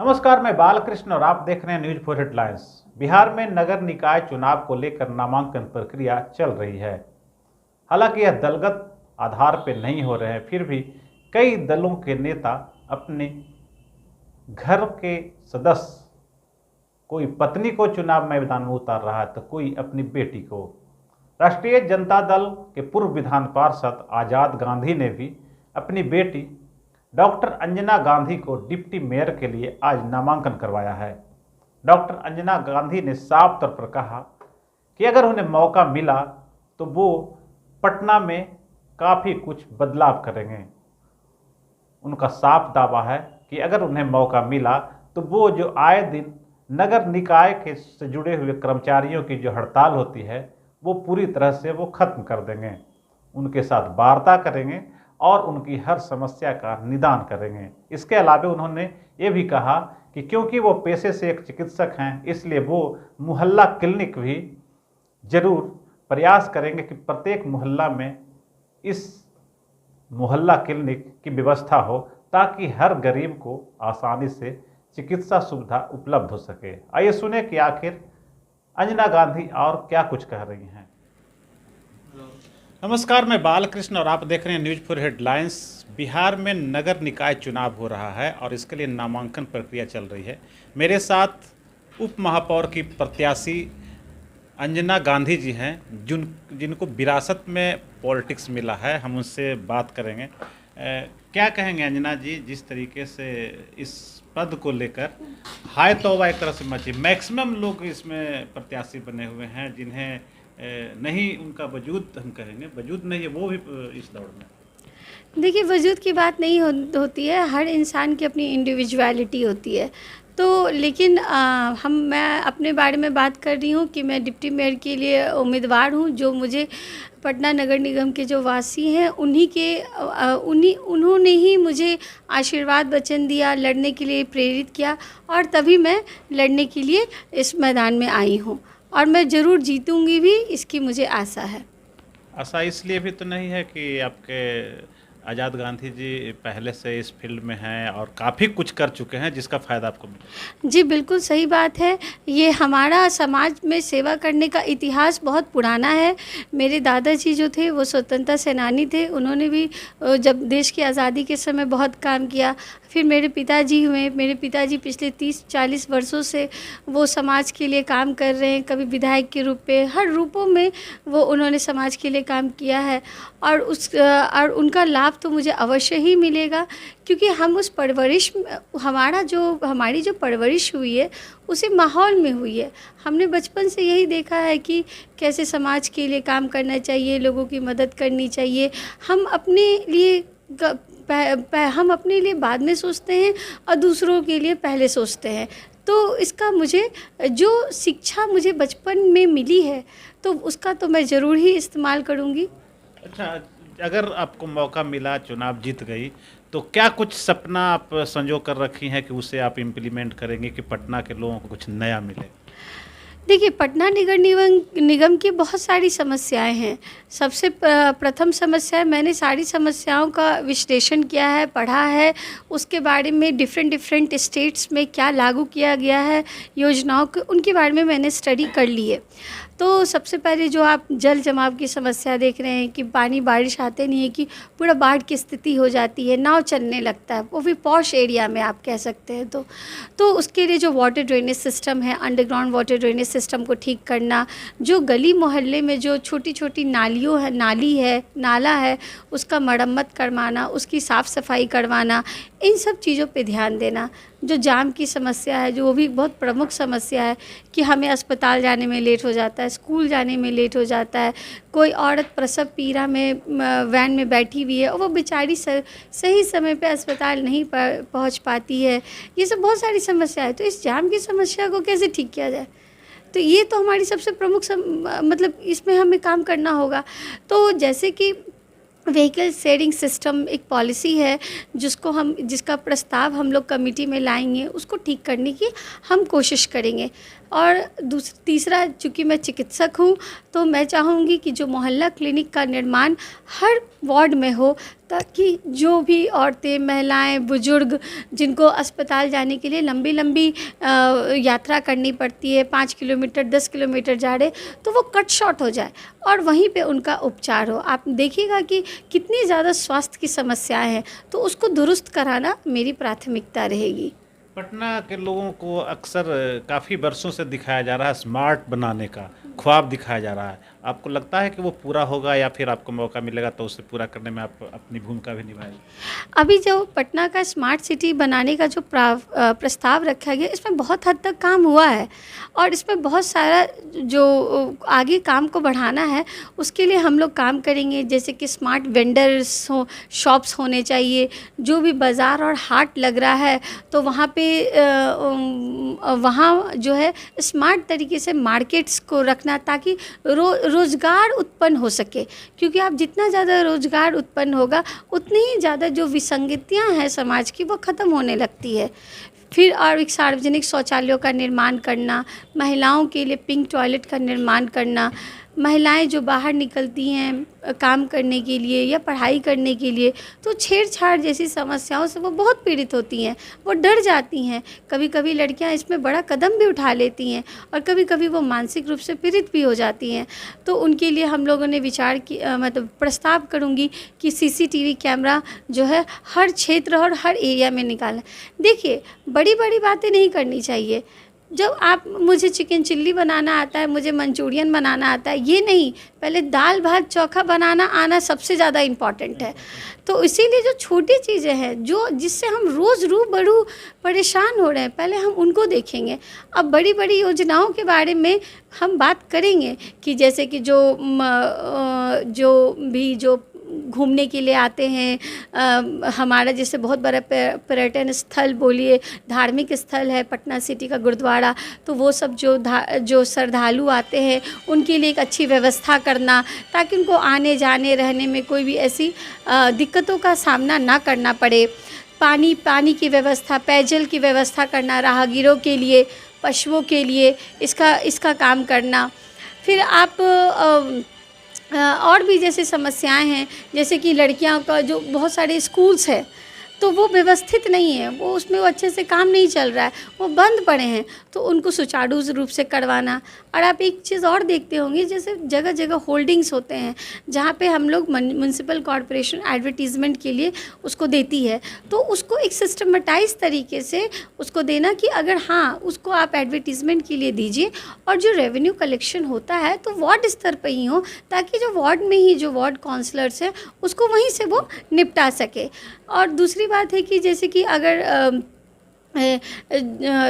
नमस्कार, मैं बालकृष्ण और आप देख रहे हैं न्यूज फॉर हेडलाइंस। बिहार में नगर निकाय चुनाव को लेकर नामांकन प्रक्रिया चल रही है। हालांकि यह दलगत आधार पर नहीं हो रहे हैं, फिर भी कई दलों के नेता अपने घर के सदस्य, कोई पत्नी को चुनाव मैदान में उतार रहा है तो कोई अपनी बेटी को। राष्ट्रीय जनता दल के पूर्व विधान पार्षद आजाद गांधी ने भी अपनी बेटी डॉक्टर अंजना गांधी को डिप्टी मेयर के लिए आज नामांकन करवाया है। डॉक्टर अंजना गांधी ने साफ तौर पर कहा कि अगर उन्हें मौका मिला तो वो पटना में काफ़ी कुछ बदलाव करेंगे। उनका साफ दावा है कि अगर उन्हें मौका मिला तो वो जो आए दिन नगर निकाय के से जुड़े हुए कर्मचारियों की जो हड़ताल होती है वो पूरी तरह से वो खत्म कर देंगे, उनके साथ वार्ता करेंगे और उनकी हर समस्या का निदान करेंगे। इसके अलावा उन्होंने ये भी कहा कि क्योंकि वो पेशे से एक चिकित्सक हैं, इसलिए वो मोहल्ला क्लिनिक भी जरूर प्रयास करेंगे कि प्रत्येक मोहल्ला में इस मोहल्ला क्लिनिक की व्यवस्था हो, ताकि हर गरीब को आसानी से चिकित्सा सुविधा उपलब्ध हो सके। आइए सुने कि आखिर अंजना गांधी और क्या कुछ कह रही हैं। नमस्कार, मैं बालकृष्ण और आप देख रहे हैं न्यूज फॉर हेडलाइंस। बिहार में नगर निकाय चुनाव हो रहा है और इसके लिए नामांकन प्रक्रिया चल रही है। मेरे साथ उप महापौर की प्रत्याशी अंजना गांधी जी हैं, जिनको विरासत में पॉलिटिक्स मिला है। हम उनसे बात करेंगे। क्या कहेंगे अंजना जी, जिस तरीके से इस पद को लेकर हाय तौबा एक तरह से मची, मैक्सिमम लोग इसमें प्रत्याशी बने हुए हैं जिन्हें नहीं, उनका वजूद हम कहेंगे वजूद नहीं है वो भी इस दौड़ में। देखिए, वजूद की बात नहीं होती है, हर इंसान की अपनी इंडिविजुअलिटी होती है। तो लेकिन मैं अपने बारे में बात कर रही हूँ कि मैं डिप्टी मेयर के लिए उम्मीदवार हूँ। जो मुझे पटना नगर निगम के जो वासी हैं उन्होंने ही मुझे आशीर्वाद वचन दिया, लड़ने के लिए प्रेरित किया और तभी मैं लड़ने के लिए इस मैदान में आई हूँ और मैं ज़रूर जीतूंगी भी, इसकी मुझे आशा है। आशा इसलिए भी तो नहीं है कि आपके आज़ाद गांधी जी पहले से इस फील्ड में हैं और काफ़ी कुछ कर चुके हैं जिसका फ़ायदा आपको मिले? जी बिल्कुल सही बात है। ये हमारा समाज में सेवा करने का इतिहास बहुत पुराना है। मेरे दादाजी जो थे वो स्वतंत्रता सेनानी थे। उन्होंने भी जब देश की आज़ादी के समय बहुत काम किया। फिर मेरे पिताजी हुए। मेरे पिताजी पिछले 30-40 वर्षों से वो समाज के लिए काम कर रहे हैं, कभी विधायक के रूप में, हर रूपों में वो उन्होंने समाज के लिए काम किया है और उनका लाभ तो मुझे अवश्य ही मिलेगा, क्योंकि हम उस परवरिश, हमारी जो परवरिश हुई है उसी माहौल में हुई है। हमने बचपन से यही देखा है कि कैसे समाज के लिए काम करना चाहिए, लोगों की मदद करनी चाहिए। हम अपने लिए बाद में सोचते हैं और दूसरों के लिए पहले सोचते हैं। तो इसका मुझे जो शिक्षा मुझे बचपन में मिली है तो उसका तो मैं ज़रूर ही इस्तेमाल करूँगी। अच्छा, अगर आपको मौका मिला, चुनाव जीत गई, तो क्या कुछ सपना आप संजो कर रखी हैं कि उसे आप इम्प्लीमेंट करेंगे कि पटना के लोगों को कुछ नया मिले? देखिए, पटना नगर निगम की बहुत सारी समस्याएं हैं। सबसे प्रथम समस्या है, मैंने सारी समस्याओं का विश्लेषण किया है, पढ़ा है, उसके बारे में डिफरेंट स्टेट्स में क्या लागू किया गया है योजनाओं को, उनके बारे में मैंने स्टडी कर ली है। तो सबसे पहले जो आप जल जमाव की समस्या देख रहे हैं कि पानी बारिश आते नहीं है कि पूरा बाढ़ की स्थिति हो जाती है, नाव चलने लगता है, वो भी पॉश एरिया में आप कह सकते हैं। तो उसके लिए जो वाटर ड्रेनेज सिस्टम है, अंडरग्राउंड वाटर ड्रेनेज सिस्टम को ठीक करना, जो गली मोहल्ले में जो छोटी छोटी नाला है उसका मरम्मत करवाना, उसकी साफ़ सफाई करवाना, इन सब चीज़ों पे ध्यान देना। जो जाम की समस्या है, जो वो भी बहुत प्रमुख समस्या है कि हमें अस्पताल जाने में लेट हो जाता है, स्कूल जाने में लेट हो जाता है। कोई औरत प्रसव पीड़ा में वैन में बैठी हुई है और वो बेचारी सही समय पे अस्पताल नहीं पहुंच पाती है। ये सब बहुत सारी समस्या है। तो इस जाम की समस्या को कैसे ठीक किया जाए, तो ये तो हमारी सबसे प्रमुख मतलब इसमें हमें काम करना होगा। तो जैसे कि व्हीकल शेयरिंग सिस्टम एक पॉलिसी है जिसका प्रस्ताव हम लोग कमेटी में लाएंगे, उसको ठीक करने की हम कोशिश करेंगे। और तीसरा, चूँकि मैं चिकित्सक हूँ तो मैं चाहूँगी कि जो मोहल्ला क्लिनिक का निर्माण हर वार्ड में हो, ताकि जो भी औरतें, महिलाएं, बुजुर्ग जिनको अस्पताल जाने के लिए लंबी लंबी यात्रा करनी पड़ती है, 5 किलोमीटर 10 किलोमीटर जा रहे, तो वो कट शॉर्ट हो जाए और वहीं पे उनका उपचार हो। आप देखिएगा कि कितनी ज़्यादा स्वास्थ्य की समस्याएं हैं, तो उसको दुरुस्त कराना मेरी प्राथमिकता रहेगी। पटना के लोगों को अक्सर काफ़ी वर्षों से दिखाया जा रहा है, स्मार्ट बनाने का ख्वाब दिखाया जा रहा है। आपको लगता है कि वो पूरा होगा, या फिर आपको मौका मिलेगा तो उसे पूरा करने में आप अपनी भूमिका भी निभाएंगे? अभी जो पटना का स्मार्ट सिटी बनाने का जो प्रस्ताव रखा गया, इसमें बहुत हद तक काम हुआ है और इसमें बहुत सारा जो आगे काम को बढ़ाना है, उसके लिए हम लोग काम करेंगे। जैसे कि स्मार्ट वेंडर्स हो, शॉप्स होने चाहिए। जो भी बाज़ार और हाट लग रहा है तो वहाँ पे वहाँ जो है स्मार्ट तरीके से मार्केट्स को रखना, ताकि रोज़गार उत्पन्न हो सके। क्योंकि आप जितना ज़्यादा रोज़गार उत्पन्न होगा, उतनी ही ज़्यादा जो विसंगतियाँ हैं समाज की, वो ख़त्म होने लगती है। फिर और एक सार्वजनिक शौचालयों का निर्माण करना, महिलाओं के लिए पिंक टॉयलेट का निर्माण करना। महिलाएं जो बाहर निकलती हैं काम करने के लिए या पढ़ाई करने के लिए, तो छेड़छाड़ जैसी समस्याओं से वो बहुत पीड़ित होती हैं, वो डर जाती हैं। कभी कभी लड़कियां इसमें बड़ा कदम भी उठा लेती हैं और कभी कभी वो मानसिक रूप से पीड़ित भी हो जाती हैं। तो उनके लिए हम लोगों ने विचार की मतलब प्रस्ताव करूँगी कि सीसीटीवी कैमरा जो है हर क्षेत्र और हर एरिया में निकालें। देखिए, बड़ी बड़ी बातें नहीं करनी चाहिए। जब आप मुझे चिकन चिल्ली बनाना आता है, मुझे मंचूरियन बनाना आता है, ये नहीं, पहले दाल भात चोखा बनाना आना सबसे ज़्यादा इम्पॉर्टेंट है। तो इसीलिए जो छोटी चीज़ें हैं, जो जिससे हम रोज़ रूबरू परेशान हो रहे हैं, पहले हम उनको देखेंगे। अब बड़ी बड़ी योजनाओं के बारे में हम बात करेंगे कि जैसे कि जो घूमने के लिए आते हैं, हमारा जैसे बहुत बड़ा पर्यटन स्थल बोलिए, धार्मिक स्थल है पटना सिटी का गुरुद्वारा, तो वो सब जो श्रद्धालु आते हैं उनके लिए एक अच्छी व्यवस्था करना, ताकि उनको आने जाने रहने में कोई भी ऐसी दिक्कतों का सामना ना करना पड़े। पानी की व्यवस्था, पेयजल की व्यवस्था करना राहगीरों के लिए, पशुओं के लिए, इसका काम करना। फिर आप और भी जैसे समस्याएं हैं, जैसे कि लड़कियों का जो बहुत सारे स्कूल्स हैं, तो वो व्यवस्थित नहीं है, वो उसमें वो अच्छे से काम नहीं चल रहा है, वो बंद पड़े हैं, तो उनको सुचारू रूप से करवाना। और आप एक चीज़ और देखते होंगे, जैसे जगह जगह होल्डिंग्स होते हैं जहाँ पे हम लोग म्यूनसिपल कॉरपोरेशन एडवर्टीज़मेंट के लिए उसको देती है, तो उसको एक सिस्टमेटाइज तरीके से उसको देना कि अगर हाँ उसको आप एडवर्टीज़मेंट के लिए दीजिए, और जो रेवेन्यू कलेक्शन होता है तो वार्ड स्तर पर ही हो, ताकि जो वार्ड में ही जो वार्ड काउंसलर्स हैं उसको वहीं से वो निपटा सके। और दूसरी बात है कि जैसे कि अगर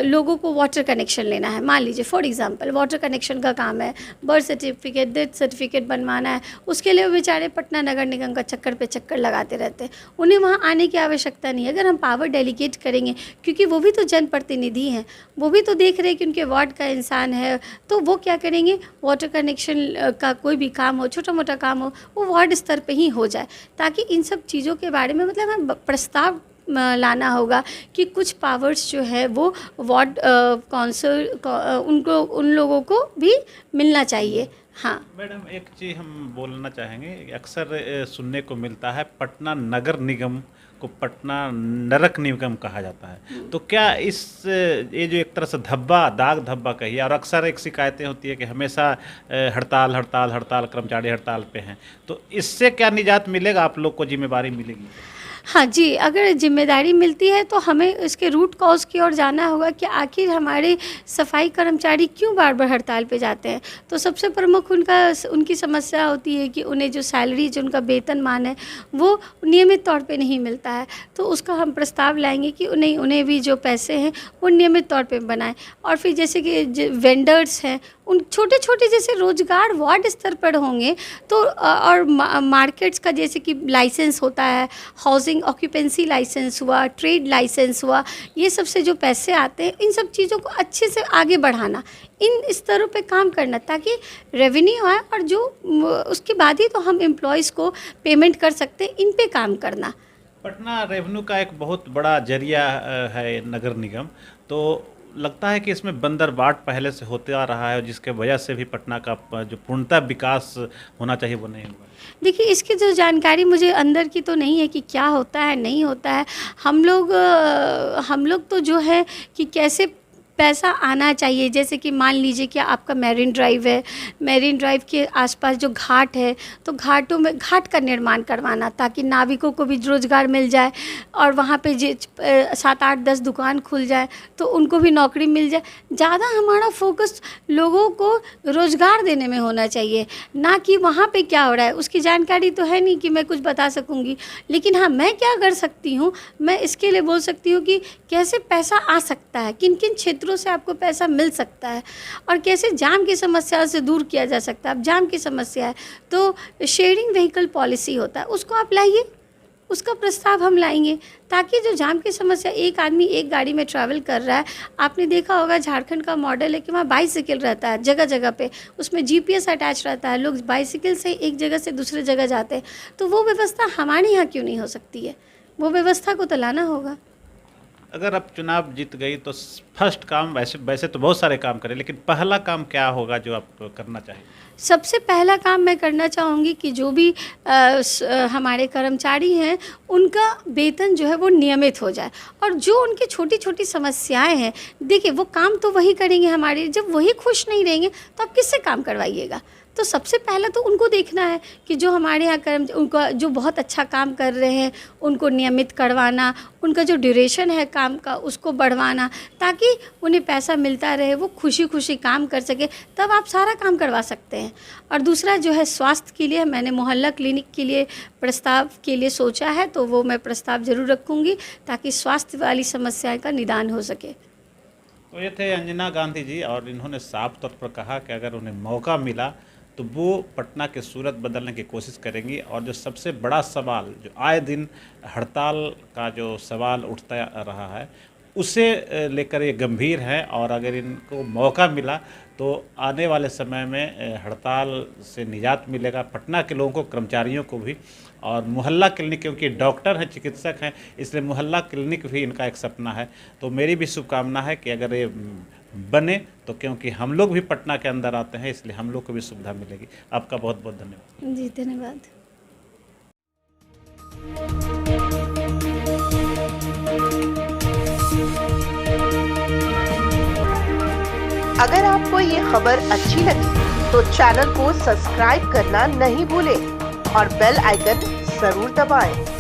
लोगों को वाटर कनेक्शन लेना है, मान लीजिए फॉर एग्जांपल वाटर कनेक्शन का काम है, बर्थ सर्टिफिकेट, डेथ सर्टिफिकेट बनवाना है, उसके लिए वो बेचारे पटना नगर निगम का चक्कर पे चक्कर लगाते रहते हैं। उन्हें वहाँ आने की आवश्यकता नहीं है। अगर हम पावर डेलीगेट करेंगे, क्योंकि वो भी तो जनप्रतिनिधि हैं, वो भी तो देख रहे हैं कि उनके वार्ड का इंसान है, तो वो क्या करेंगे, वाटर कनेक्शन का कोई भी काम हो, छोटा मोटा काम हो, वो वार्ड स्तर पर ही हो जाए। ताकि इन सब चीज़ों के बारे में मतलब हम प्रस्ताव लाना होगा कि कुछ पावर्स जो है वो वार्ड काउंसिल उनको, उन लोगों को भी मिलना चाहिए। हाँ मैडम, एक चीज़ हम बोलना चाहेंगे, अक्सर सुनने को मिलता है पटना नगर निगम को पटना नरक निगम कहा जाता है। तो क्या ये जो एक तरह से दाग धब्बा कहिए, और अक्सर एक शिकायतें होती है कि हमेशा हड़ताल हड़ताल हड़ताल, कर्मचारी हड़ताल पे हैं, तो इससे क्या निजात मिलेगा, आप लोग को जिम्मेदारी मिलेगी? हाँ जी, अगर जिम्मेदारी मिलती है तो हमें इसके रूट कॉज की ओर जाना होगा कि आखिर हमारे सफाई कर्मचारी क्यों बार बार हड़ताल पे जाते हैं। तो सबसे प्रमुख उनकी समस्या होती है कि उन्हें जो सैलरी, जो उनका वेतनमान है, वो नियमित तौर पे नहीं मिलता है। तो उसका हम प्रस्ताव लाएंगे कि उन्हें भी जो पैसे हैं वो नियमित तौर पे बनाएं। और फिर जैसे कि वेंडर्स हैं, उन छोटे छोटे जैसे रोजगार वार्ड स्तर पर होंगे, तो और मार्केट्स का जैसे कि लाइसेंस होता है, हाउसिंग ऑक्यूपेंसी लाइसेंस हुआ, ट्रेड लाइसेंस हुआ, ये सब से जो पैसे आते हैं, इन सब चीज़ों को अच्छे से आगे बढ़ाना, इन स्तरों पे काम करना, ताकि रेवेन्यू आए, और जो उसके बाद ही तो हम एम्प्लॉयज़ को पेमेंट कर सकते हैं, इन पे काम करना। पटना रेवेन्यू का एक बहुत बड़ा जरिया है नगर निगम, तो लगता है कि इसमें बंदरबाट पहले से होते आ रहा है, जिसके वजह से भी पटना का जो पूर्णतः विकास होना चाहिए वो नहीं हुआ। देखिए, इसकी जो जानकारी मुझे अंदर की तो नहीं है कि क्या होता है नहीं होता है। हम लोग तो जो है कि कैसे पैसा आना चाहिए, जैसे कि मान लीजिए कि आपका मैरिन ड्राइव है, मैरिन ड्राइव के आसपास जो घाट है तो घाटों में घाट का निर्माण करवाना ताकि नाविकों को भी रोज़गार मिल जाए और वहाँ पे 7 8 10 दुकान खुल जाए तो उनको भी नौकरी मिल जाए। ज़्यादा हमारा फोकस लोगों को रोज़गार देने में होना चाहिए, ना कि वहाँ पे क्या हो रहा है। उसकी जानकारी तो है नहीं कि मैं कुछ बता सकूँगी, लेकिन हाँ, मैं क्या कर सकती हूँ, मैं इसके लिए बोल सकती हूँ कि कैसे पैसा आ सकता है, किन किन क्षेत्रों से आपको पैसा मिल सकता है और कैसे जाम की समस्या से दूर किया जा सकता है। अब जाम की समस्या है तो शेयरिंग व्हीकल पॉलिसी होता है, उसको आप लाइए, उसका प्रस्ताव हम लाएंगे ताकि जो जाम की समस्या, एक आदमी एक गाड़ी में ट्रैवल कर रहा है, आपने देखा होगा झारखंड का मॉडल है कि वहाँ बाइसिकल रहता है जगह जगह पे, उसमें GPS अटैच रहता है, लोग बाइसिकल से एक जगह से दूसरे जगह जाते हैं। तो वो व्यवस्था हमारे यहाँ क्यों नहीं हो सकती है? वो व्यवस्था को तो लाना होगा। अगर आप चुनाव जीत गई तो फर्स्ट काम, वैसे वैसे तो बहुत सारे काम करें, लेकिन पहला काम क्या होगा जो आप करना चाहिए? सबसे पहला काम मैं करना चाहूँगी कि जो भी हमारे कर्मचारी हैं उनका वेतन जो है वो नियमित हो जाए और जो उनकी छोटी छोटी समस्याएं हैं, देखिए वो काम तो वही करेंगे हमारे, जब वही खुश नहीं रहेंगे तो आप किससे काम करवाइएगा? तो सबसे पहला तो उनको देखना है कि जो हमारे यहाँ उनका जो बहुत अच्छा काम कर रहे हैं उनको नियमित करवाना, उनका जो ड्यूरेशन है काम का उसको बढ़वाना ताकि उन्हें पैसा मिलता रहे, वो खुशी खुशी काम कर सके, तब आप सारा काम करवा सकते हैं। और दूसरा जो है स्वास्थ्य के लिए, मैंने मोहल्ला क्लिनिक के लिए प्रस्ताव के लिए सोचा है, तो वो मैं प्रस्ताव ज़रूर रखूँगी ताकि स्वास्थ्य वाली समस्या का निदान हो सके। तो ये थे अंजना गांधी जी, और इन्होंने साफ तौर पर कहा कि अगर उन्हें मौका मिला तो वो पटना की सूरत बदलने की कोशिश करेंगी। और जो सबसे बड़ा सवाल, जो आए दिन हड़ताल का जो सवाल उठता रहा है, उसे लेकर ये गंभीर है, और अगर इनको मौका मिला तो आने वाले समय में हड़ताल से निजात मिलेगा पटना के लोगों को, कर्मचारियों को भी। और मोहल्ला क्लिनिक, क्योंकि डॉक्टर हैं, चिकित्सक हैं, इसलिए मोहल्ला क्लिनिक भी इनका एक सपना है। तो मेरी भी शुभकामना है कि अगर ये बने तो, क्योंकि हम लोग भी पटना के अंदर आते हैं, इसलिए हम लोग को भी सुविधा मिलेगी। आपका बहुत बहुत धन्यवाद। जी धन्यवाद। अगर आपको ये खबर अच्छी लगी तो चैनल को सब्सक्राइब करना नहीं भूलें और बेल आइकन जरूर दबाएं।